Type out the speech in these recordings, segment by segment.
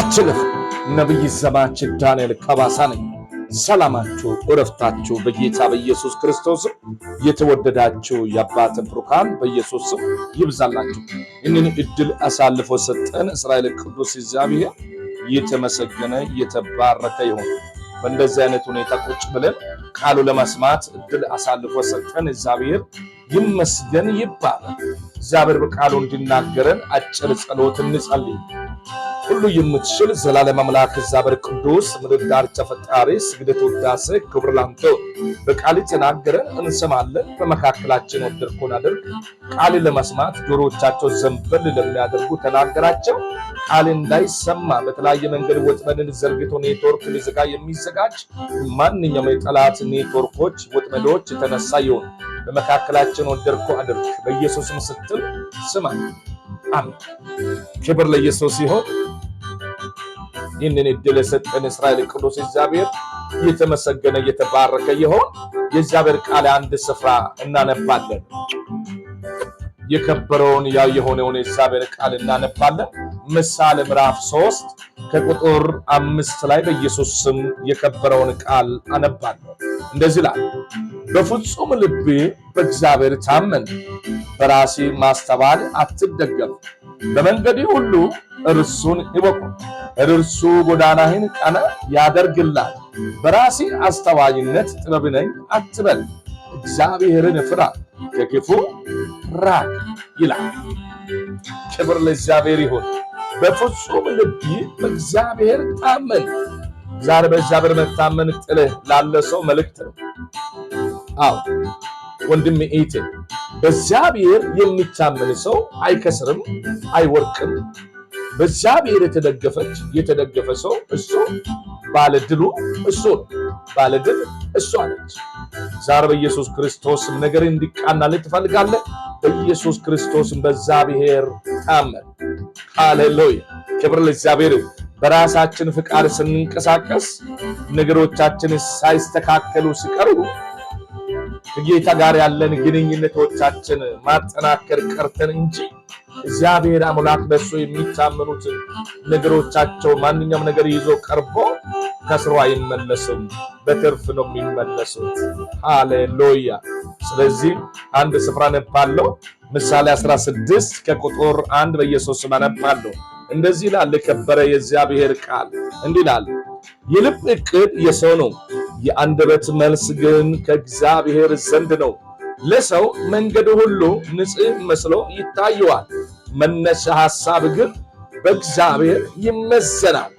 ያችልህ ነብይ ዘማች ዳንኤል ከባሳ ነኝ። ሰላማችሁ እረፍታችሁ በጌታ በኢየሱስ ክርስቶስ የተወደዳችሁ የአባት ብሩካን በኢየሱስ ይብዛላችሁ። እነን እድል አሳልፎ ሰጠን እስራኤል ቅዱስ እግዚአብሔር የተመሰገነ የተባረከ ይሁን። በእንደዚህ አይነት ሁኔታ ቁጭ ብለን ቃሉ ለመስማት እድል አሳልፎ ሰጠን እግዚአብሔር ይመስገን ይባላል። እግዚአብሔር በቃሉ እንዲናገረን አጭር ጸሎት እንጸልይ። ሁሉ የምትችል ዘላለም አምላክ እግዚአብሔር ቅዱስ ምድር ዳርቻ ፈጣሪ ስግደት ውዳሴ ክብር ላንተ በቃል ተናገረን እንሰማለን። በመካከላችን ወደርኩን አድርግ። ቃል ለመስማት ጆሮቻቸው ዘንበል ለሚያደርጉ ተናገራቸው። ቃል እንዳይሰማ በተለያየ መንገድ ወጥመድን ዘርግቶ ኔትወርክ ሊዘጋ የሚዘጋጅ ማንኛውም የጠላት ኔትወርኮች ወጥመዶች የተነሳ ይሁን። በመካከላችን ወደርኩ አድርግ። በኢየሱስ ስትል ስማኝ። አሜን። ክብር ለኢየሱስ ይሁን። ይህንን እድል የሰጠን እስራኤል ቅዱስ እግዚአብሔር የተመሰገነ የተባረከ ይሁን። የእግዚአብሔር ቃል አንድ ስፍራ እናነባለን። የከበረውን ያው የሆነውን የእግዚአብሔር ቃል እናነባለን። ምሳሌ ምዕራፍ 3 ከቁጥር 5 ላይ በኢየሱስ ስም የከበረውን ቃል አነባለሁ። እንደዚህ ይላል፣ በፍጹም ልቤ በእግዚአብሔር ታመን፣ በራሴ ማስተዋል አትደገፍ። በመንገድ ሁሉ እርሱን እወቁ፣ እርሱ ጎዳናህን ቀና ያደርግላል። በራሴ አስተዋይነት ጥበብ ነኝ አትበል፣ እግዚአብሔርን ፍራ፣ ከክፉ ራቅ ይላል። ክብር ለእግዚአብሔር ይሁን። በፍጹም ልቤ በእግዚአብሔር ታመን። ዛሬ በእግዚአብሔር መታመን ጥልህ ላለ ሰው መልእክት ነው። አዎ ወንድም እህቴ፣ በእግዚአብሔር የሚታመን ሰው አይከስርም፣ አይወርቅም። በእግዚአብሔር የተደገፈ ሰው እሱ ባለድሉ እሱ ነው። ባለድል እሷ ነች። ዛሬ በኢየሱስ ክርስቶስ ነገር እንዲቃናልህ ትፈልጋለህ? በኢየሱስ ክርስቶስ በእግዚአብሔር ታመን። ሃሌሉያ! ክብር ለእግዚአብሔር። በራሳችን ፍቃድ ስንንቀሳቀስ ነገሮቻችን ሳይስተካከሉ ሲቀሩ ከጌታ ጋር ያለን ግንኙነቶቻችን ማጠናከር ቀርተን እንጂ እግዚአብሔር አምላክ በሱ የሚታመኑት ነገሮቻቸው ማንኛውም ነገር ይዞ ቀርቦ ከስሩ አይመለስም፣ በትርፍ ነው የሚመለሱት። ሃሌሉያ! ስለዚህ አንድ ስፍራ አነባለሁ። ምሳሌ 16 ከቁጥር 1 በኢየሱስ ስም አነባለሁ። እንደዚህ ይላል የከበረ የእግዚአብሔር ቃል እንዲህ ይላል፣ የልብ ዕቅድ የሰው ነው፣ የአንደበት መልስ ግን ከእግዚአብሔር ዘንድ ነው። ለሰው መንገዱ ሁሉ ንጹሕ መስሎ ይታየዋል፣ መነሻ ሐሳብ ግን በእግዚአብሔር ይመዘናል።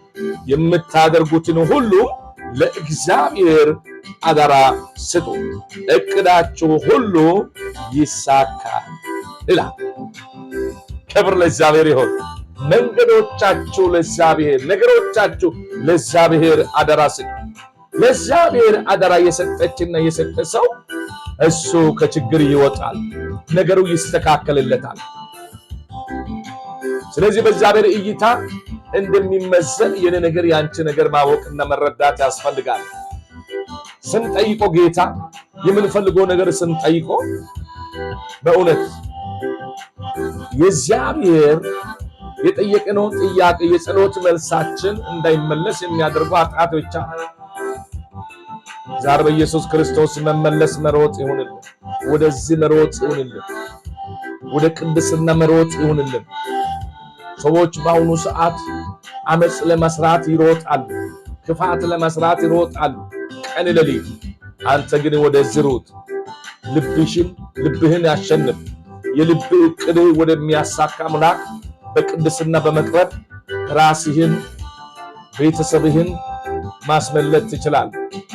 የምታደርጉትን ሁሉ ለእግዚአብሔር አደራ ስጡ፣ ዕቅዳችሁ ሁሉ ይሳካል ይላል። ክብር ለእግዚአብሔር ይሁን። መንገዶቻችሁ ለእግዚአብሔር፣ ነገሮቻችሁ ለእግዚአብሔር አደራ ስጡ። ለእግዚአብሔር አደራ የሰጠችና የሰጠ ሰው እሱ ከችግር ይወጣል፣ ነገሩ ይስተካከልለታል። ስለዚህ በእግዚአብሔር እይታ እንደሚመዘን የኔ ነገር ያንቺ ነገር ማወቅና መረዳት ያስፈልጋል። ስንጠይቆ ጌታ የምንፈልገው ነገር ስንጠይቆ በእውነት የእግዚአብሔር የጠየቅነው ጥያቄ የጸሎት መልሳችን እንዳይመለስ የሚያደርጉ ኃጢአት ብቻ ዛሬ በኢየሱስ ክርስቶስ መመለስ መሮጥ ይሁንልን። ወደዚህ መሮጥ ይሁንልን። ወደ ቅድስና መሮጥ ይሁንልን። ሰዎች በአሁኑ ሰዓት አመጽ ለመስራት ይሮጣሉ፣ ክፋት ለመስራት ይሮጣሉ ቀን ሌሊት። አንተ ግን ወደዚህ ሩጥ። ልብህን ያሸንፍ። የልብ ዕቅድ ወደሚያሳካ አምላክ በቅድስና በመቅረብ ራስህን ቤተሰብህን ማስመለጥ ትችላል።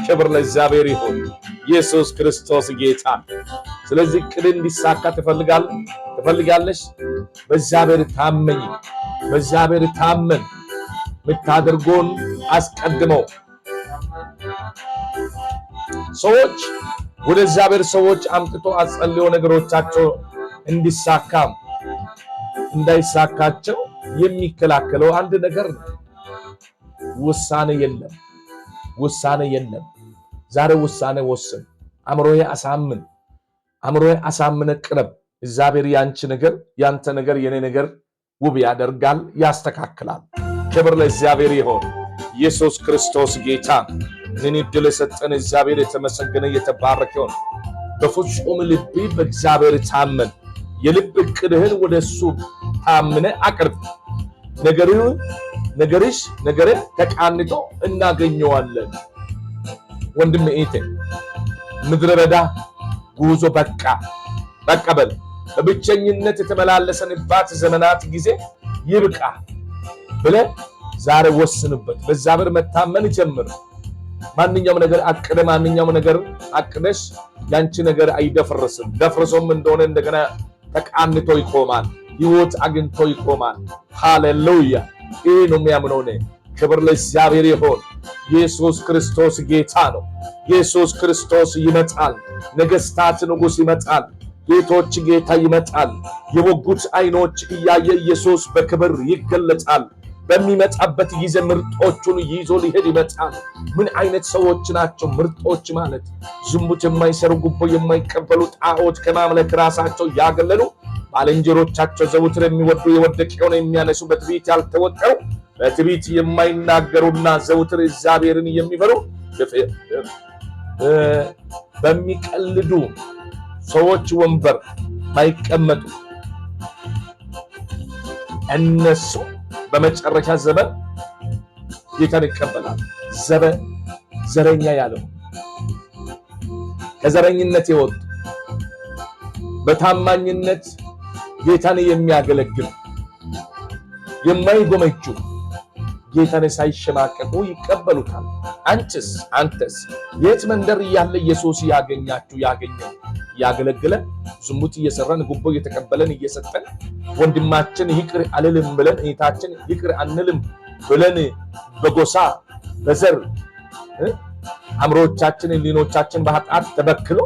ክብር ለእግዚአብሔር ይሁን። ኢየሱስ ክርስቶስ ጌታ። ስለዚህ ዕቅድ እንዲሳካ ትፈልጋለሽ? በእግዚአብሔር ታመኝ። በእግዚአብሔር ታመን። የምታደርገውን አስቀድመው። ሰዎች ወደ እግዚአብሔር ሰዎች አምጥቶ አጸልዮ ነገሮቻቸው እንዳይሳካቸው የሚከላከለው አንድ ነገር ነው። ውሳኔ የለም። ዛሬ ውሳኔ ወስን። አእምሮዬ አሳምነ ቅረብ። እግዚአብሔር ያንቺ ነገር፣ ያንተ ነገር፣ የኔ ነገር ውብ ያደርጋል፣ ያስተካክላል። ክብር ለእግዚአብሔር ይሁን። ኢየሱስ ክርስቶስ ጌታ ምን ዕድል ሰጠን። እግዚአብሔር የተመሰገነ የተባረከ ይሁን። በፍጹም ልብ በእግዚአብሔር ታመን። የልብ ዕቅድህን ወደሱ ታምነ አቅርብ። ነገርህ ተቃንቶ እናገኘዋለን። ወንድም እህቴ ምድረ በዳ ጉዞ በቃ በል። በብቸኝነት የተመላለሰንባት ዘመናት ጊዜ ይብቃ ብለህ ዛሬ ወስንበት። በእግዚአብሔር መታመን ጀምር። ማንኛውም ነገር አቅደሽ ያንቺ ነገር አይደፍርስም። ደፍርሶም እንደሆነ እንደገና ተቃንቶ ይቆማል። ሕይወት አግኝቶ ይቆማል። ሃሌሉያ! ይህ ነው የሚያምነው ነው። ክብር ለእግዚአብሔር ይሁን። ኢየሱስ ክርስቶስ ጌታ ነው። ኢየሱስ ክርስቶስ ይመጣል። ነገሥታት ንጉሥ ይመጣል። ጌቶች ጌታ ይመጣል። የወጉት ዓይኖች እያየ ኢየሱስ በክብር ይገለጣል። በሚመጣበት ጊዜ ምርጦቹን ይዞ ሊሄድ ይመጣል። ምን አይነት ሰዎች ናቸው ምርጦች ማለት? ዝሙት የማይሰሩ፣ ጉቦ የማይቀበሉ፣ ጣዖት ከማምለክ ራሳቸው ያገለሉ፣ ባልንጀሮቻቸው ዘውትር የሚወዱ፣ የወደቀውን የሚያነሱ፣ በትዕቢት ያልተወጠሩ፣ በትዕቢት የማይናገሩና ዘውትር እግዚአብሔርን የሚፈሩ፣ በሚቀልዱ ሰዎች ወንበር ማይቀመጡ እነሱ በመጨረሻ ዘመን ጌታን ይቀበላል። ዘረኛ ያለው ከዘረኝነት የወጡ በታማኝነት ጌታን የሚያገለግሉ የማይጎመጁ ጌታን ሳይሸማቀቁ ይቀበሉታል። አንተስ የት መንደር እያለ ኢየሱስ ያገኘን ያገለግለ ዝሙት እየሰራን ጉቦ እየተቀበለን እየሰጠን ወንድማችን ይቅር አልልም ብለን እህታችን ይቅር አንልም ብለን በጎሳ በዘር አምሮቻችን ሊኖቻችን በኃጢአት ተበክሎ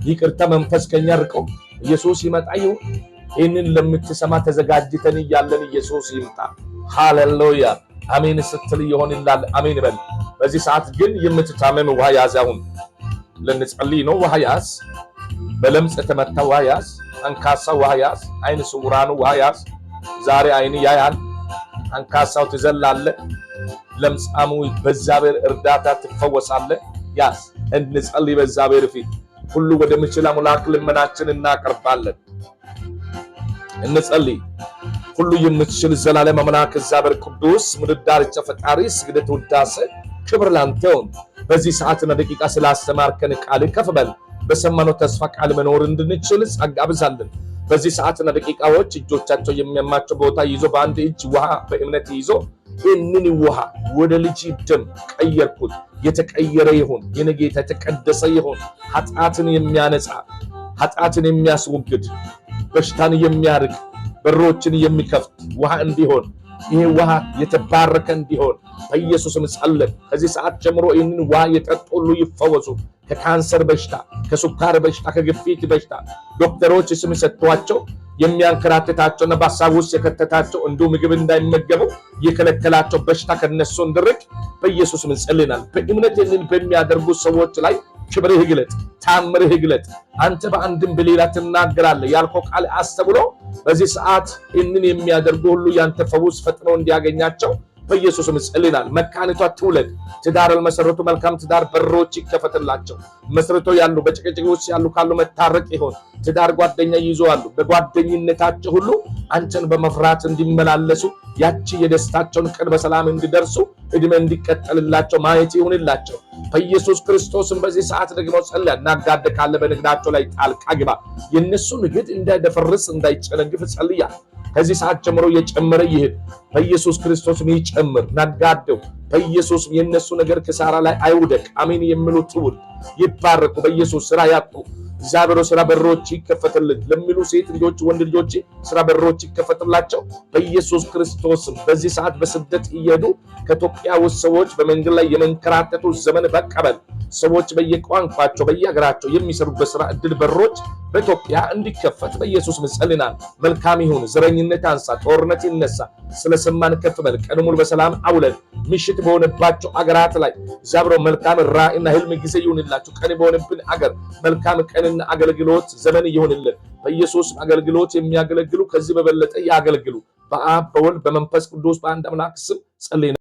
ይቅርታ መንፈስ ከኛ ርቀው ኢየሱስ ይመጣ ይሁን። ይህንን ለምትሰማ ተዘጋጅተን እያለን ኢየሱስ ይምጣ። ሃሌሉያ! አሜን ስትል ይሆንላል። አሜን በል። በዚህ ሰዓት ግን የምትታመም ውሃ ያዝ። አሁን ልንጸልይ ነው። ውሃ ያዝ። በለምጽ የተመታ ውሃ ያዝ። አንካሳ ውሃ ያዝ። አይን ስውራኑ ውሃ ያዝ። ዛሬ አይን ያያል። አንካሳው ትዘላለ። ለምጻሙ በእግዚአብሔር እርዳታ ትፈወሳለ። ያዝ። እንጸልይ በእግዚአብሔር ፊት ሁሉ ወደሚችል አምላክ ልመናችን እናቀርባለን። እንጸልይ። ሁሉ የምትችል ዘላለም አምላክ እግዚአብሔር ቅዱስ ምድር ዳርቻ ፈጣሪ ስግደት፣ ውዳሴ፣ ክብር ላንተ ይሁን። በዚህ ሰዓትና ደቂቃ ስላስተማርከን ቃል ከፍ በል። በሰማነው ተስፋ ቃል መኖር እንድንችል ጸጋ አብዛልን። በዚህ ሰዓትና ደቂቃዎች እጆቻቸው የሚያማቸው ቦታ ይዞ በአንድ እጅ ውሃ በእምነት ይዞ ይህንን ውሃ ወደ ልጅ ደም ቀየርኩት። የተቀየረ ይሁን የኔ ጌታ፣ የተቀደሰ ይሁን። ኃጢአትን የሚያነጻ ኃጢአትን የሚያስወግድ በሽታን የሚያርቅ በሮችን የሚከፍት ውሃ እንዲሆን ይሄ ውሃ የተባረከ እንዲሆን በኢየሱስም ጸልይ። ከዚህ ሰዓት ጀምሮ ይህንን ውሃ የጠጡ ሁሉ ይፈወሱ። ከካንሰር በሽታ፣ ከሱካር በሽታ፣ ከግፊት በሽታ ዶክተሮች ስም ሰጥቷቸው የሚያንከራትታቸውና በሀሳብ ውስጥ የከተታቸው እንዲሁ ምግብ እንዳይመገቡ የከለከላቸው በሽታ ከነሱ እንድርቅ በኢየሱስም ጸልይናል። በእምነት ይህንን በሚያደርጉ ሰዎች ላይ ክብርህ ይግለጥ፣ ታምርህ ይግለጥ። አንተ በአንድም በሌላ ትናገራለህ ያልከው ቃል አስተብሎ በዚህ ሰዓት ይህንን የሚያደርጉ ሁሉ ያንተ ፈውስ ፈጥኖ እንዲያገኛቸው በኢየሱስም ጸልይናል። መካኒቷ ትውለድ። ትዳር ያልመሰረቱ መልካም ትዳር በሮች ይከፈትላቸው። መስርቶ ያሉ በጭቅጭቅ ውስጥ ያሉ ካሉ መታረቅ ይሆን። ትዳር ጓደኛ ይዘዋሉ። በጓደኝነታቸው ሁሉ አንተን በመፍራት እንዲመላለሱ ያቺ የደስታቸውን ቀን በሰላም እንዲደርሱ እድሜ እንዲቀጠልላቸው ማየት ይሁንላቸው በኢየሱስ ክርስቶስም። በዚህ ሰዓት ደግሞ ጸልያ ናጋደ ካለ በንግዳቸው ላይ ጣልቃ ግባ። የነሱ ንግድ እንዳይደፈርስ እንዳይጨነግፍ ጸልያ። ከዚህ ሰዓት ጀምሮ የጨመረ ይሄድ በኢየሱስ ክርስቶስም ይጨምር። ናጋደው በኢየሱስ የነሱ ነገር ክሳራ ላይ አይውደቅ። አሜን የሚሉ ትውልድ ይባረኩ። በኢየሱስ ስራ ያጡ እግዚአብሔር ስራ በሮች ይከፈትልን ለሚሉ ሴት ልጆች ወንድ ልጆች ስራ በሮች ይከፈትላቸው በኢየሱስ ክርስቶስም። በዚህ ሰዓት በስደት እየሄዱ ከኢትዮጵያ ውስጥ ሰዎች በመንገድ ላይ የመንከራተቱ ዘመን በቀበል ሰዎች በየቋንቋቸው በየሀገራቸው የሚሰሩበት ስራ እድል በሮች በኢትዮጵያ እንዲከፈት በኢየሱስ ጸልይናል። መልካም ይሁን። ዘረኝነት አንሳ፣ ጦርነት ይነሳ። ስለሰማን ከፍ በል። ቀን ሙሉ በሰላም አውለን። ምሽት በሆነባቸው አገራት ላይ እግዚአብሔር መልካም ራእይና ህልም ጊዜ ይሁንላቸው። ቀን በሆነብን አገር መልካም ቀንና አገልግሎት ዘመን ይሁንልን በኢየሱስ። አገልግሎት የሚያገለግሉ ከዚህ በበለጠ ያገልግሉ በአብ በወልድ በመንፈስ ቅዱስ በአንድ አምላክ ስም ጸልይ።